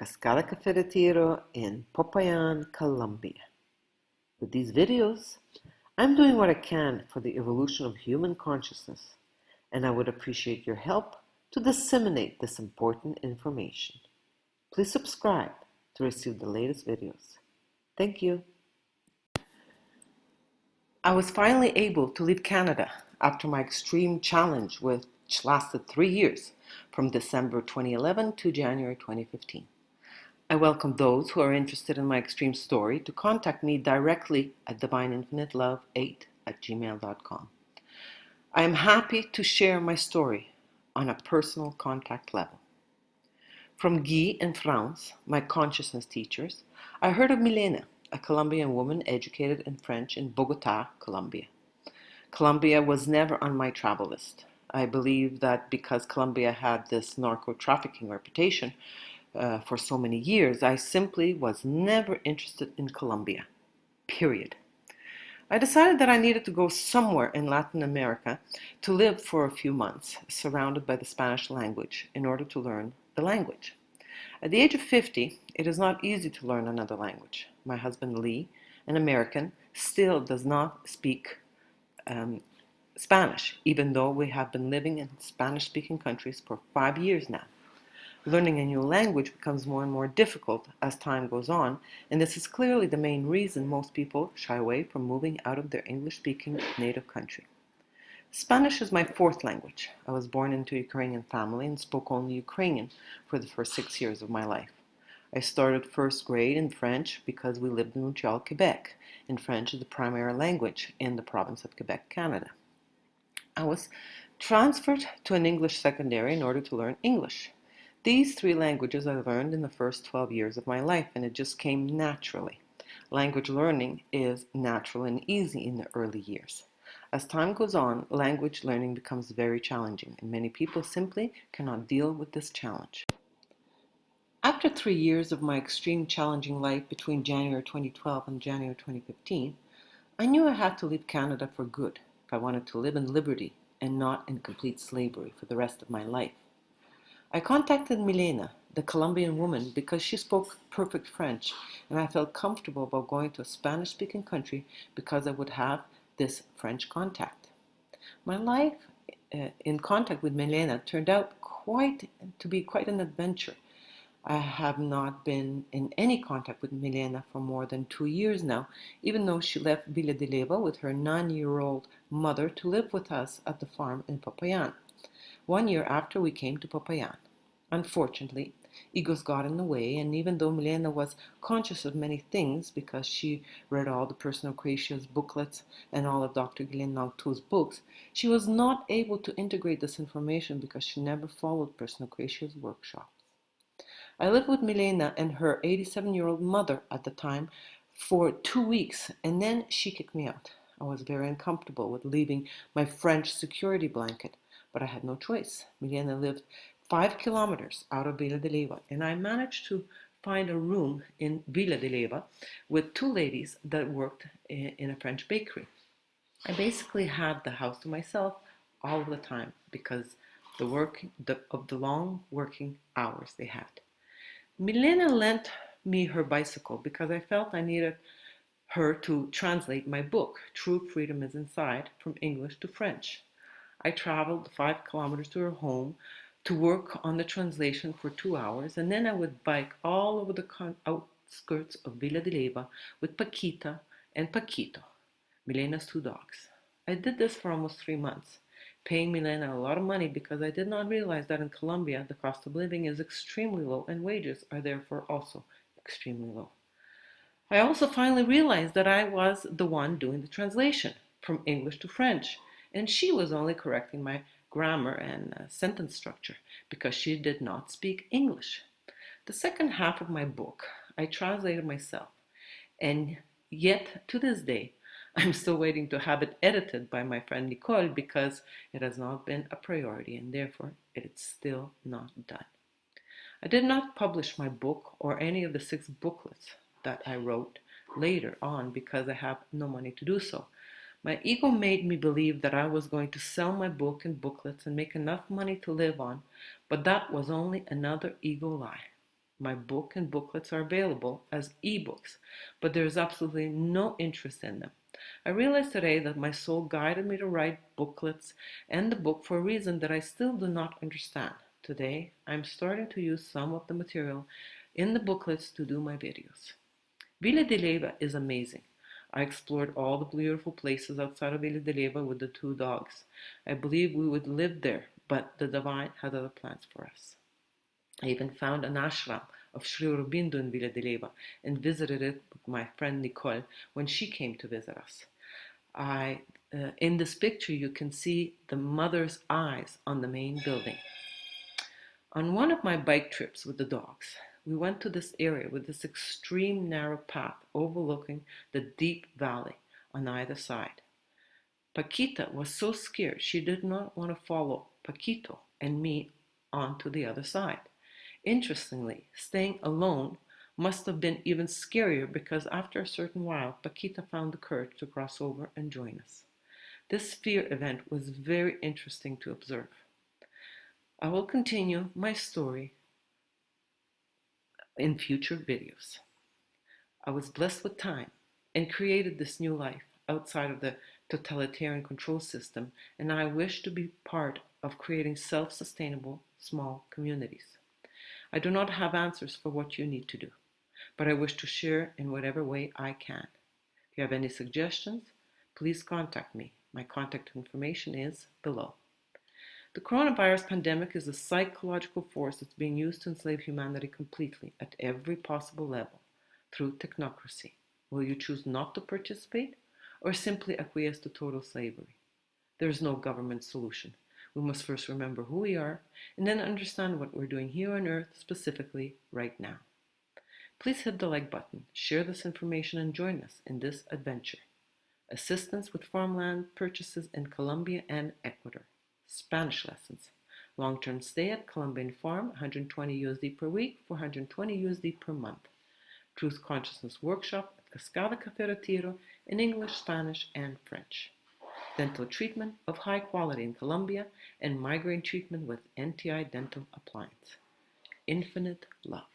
Cascada Cafeteiro in Popayan, Colombia. With these videos, I'm doing what I can for the evolution of human consciousness, and I would appreciate your help to disseminate this important information. Please subscribe to receive the latest videos. Thank you. I was finally able to leave Canada after my extreme challenge, which lasted 3 years, from December 2011 to January 2015. I welcome those who are interested in my extreme story to contact me directly at divineinfinitelove8@gmail.com. I am happy to share my story on a personal contact level. From Ghis and France, my consciousness teachers, I heard of Milena, a Colombian woman educated in French in Bogotá, Colombia. Colombia was never on my travel list. I believe that because Colombia had this narco trafficking reputation, for so many years, I simply was never interested in Colombia, period. I decided that I needed to go somewhere in Latin America to live for a few months, surrounded by the Spanish language, in order to learn the language. At the age of 50, it is not easy to learn another language. My husband Lee, an American, still does not speak Spanish, even though we have been living in Spanish-speaking countries for 5 years now. Learning a new language becomes more and more difficult as time goes on, and this is clearly the main reason most people shy away from moving out of their English-speaking native country. Spanish is my fourth language. I was born into a Ukrainian family and spoke only Ukrainian for the first 6 years of my life. I started first grade in French because we lived in Montreal, Quebec, and French is the primary language in the province of Quebec, Canada. I was transferred to an English secondary in order to learn English. These 3 languages I learned in the first 12 years of my life, and it just came naturally. Language learning is natural and easy in the early years. As time goes on, language learning becomes very challenging, and many people simply cannot deal with this challenge. After 3 years of my extreme challenging life between January 2012 and January 2015, I knew I had to leave Canada for good if I wanted to live in liberty and not in complete slavery for the rest of my life. I contacted Milena, the Colombian woman, because she spoke perfect French, and I felt comfortable about going to a Spanish-speaking country because I would have this French contact. My life in contact with Milena turned out to be quite an adventure. I have not been in any contact with Milena for more than 2 years now, even though she left Villa de Leyva with her 9-year-old mother to live with us at the farm in Popayan. 1 year after we came to Popayan. Unfortunately, egos got in the way, and even though Milena was conscious of many things because she read all the Personocratia's booklets and all of Dr. Guillen's books, she was not able to integrate this information because she never followed Personocratia's workshops. I lived with Milena and her 87-year-old mother at the time for 2 weeks, and then she kicked me out. I was very uncomfortable with leaving my French security blanket, but I had no choice. Milena lived 5 kilometers out of Villa de Leyva, and I managed to find a room in Villa de Leyva with 2 ladies that worked in a French bakery. I basically had the house to myself all the time because of the long working hours they had. Milena lent me her bicycle because I felt I needed her to translate my book, True Freedom is Inside, from English to French. I traveled 5 kilometers to her home to work on the translation for 2 hours, and then I would bike all over the outskirts of Villa de Leyva with Paquita and Paquito, Milena's 2 dogs. I did this for almost 3 months, paying Milena a lot of money because I did not realize that in Colombia the cost of living is extremely low and wages are therefore also extremely low. I also finally realized that I was the one doing the translation from English to French, and she was only correcting my grammar and sentence structure because she did not speak English. The second half of my book I translated myself, and yet to this day I'm still waiting to have it edited by my friend Nicole because it has not been a priority and therefore it's still not done. I did not publish my book or any of the 6 booklets that I wrote later on because I have no money to do so. My ego made me believe that I was going to sell my book and booklets and make enough money to live on, but that was only another ego lie. My book and booklets are available as ebooks, but there is absolutely no interest in them. I realize today that my soul guided me to write booklets and the book for a reason that I still do not understand. Today, I'm starting to use some of the material in the booklets to do my videos. Villa de Leyva is amazing. I explored all the beautiful places outside of Villa de Leyva with the two dogs. I believe we would live there, but the divine had other plans for us. I even found an ashram of Sri Aurobindo in Villa de Leyva and visited it with my friend Nicole when she came to visit us. In this picture, you can see the mother's eyes on the main building. On one of my bike trips with the dogs, we went to this area with this extreme narrow path overlooking the deep valley on either side. Paquita was so scared she did not want to follow Paquito and me onto the other side. Interestingly, staying alone must have been even scarier because after a certain while, Paquita found the courage to cross over and join us. This fear event was very interesting to observe. I will continue my story in future videos. I was blessed with time and created this new life outside of the totalitarian control system, and I wish to be part of creating self-sustainable small communities. I do not have answers for what you need to do, but I wish to share in whatever way I can. If you have any suggestions, please contact me. My contact information is below. The coronavirus pandemic is a psychological force that's being used to enslave humanity completely at every possible level through technocracy. Will you choose not to participate or simply acquiesce to total slavery? There is no government solution. We must first remember who we are and then understand what we're doing here on Earth specifically right now. Please hit the like button, share this information, and join us in this adventure. Assistance with farmland purchases in Colombia and Ecuador. Spanish lessons. Long-term stay at Colombian farm, 120 USD per week, 420 USD per month. Truth Consciousness Workshop at Cascada Café Retiro in English, Spanish, and French. Dental treatment of high quality in Colombia and migraine treatment with NTI dental appliance. Infinite love.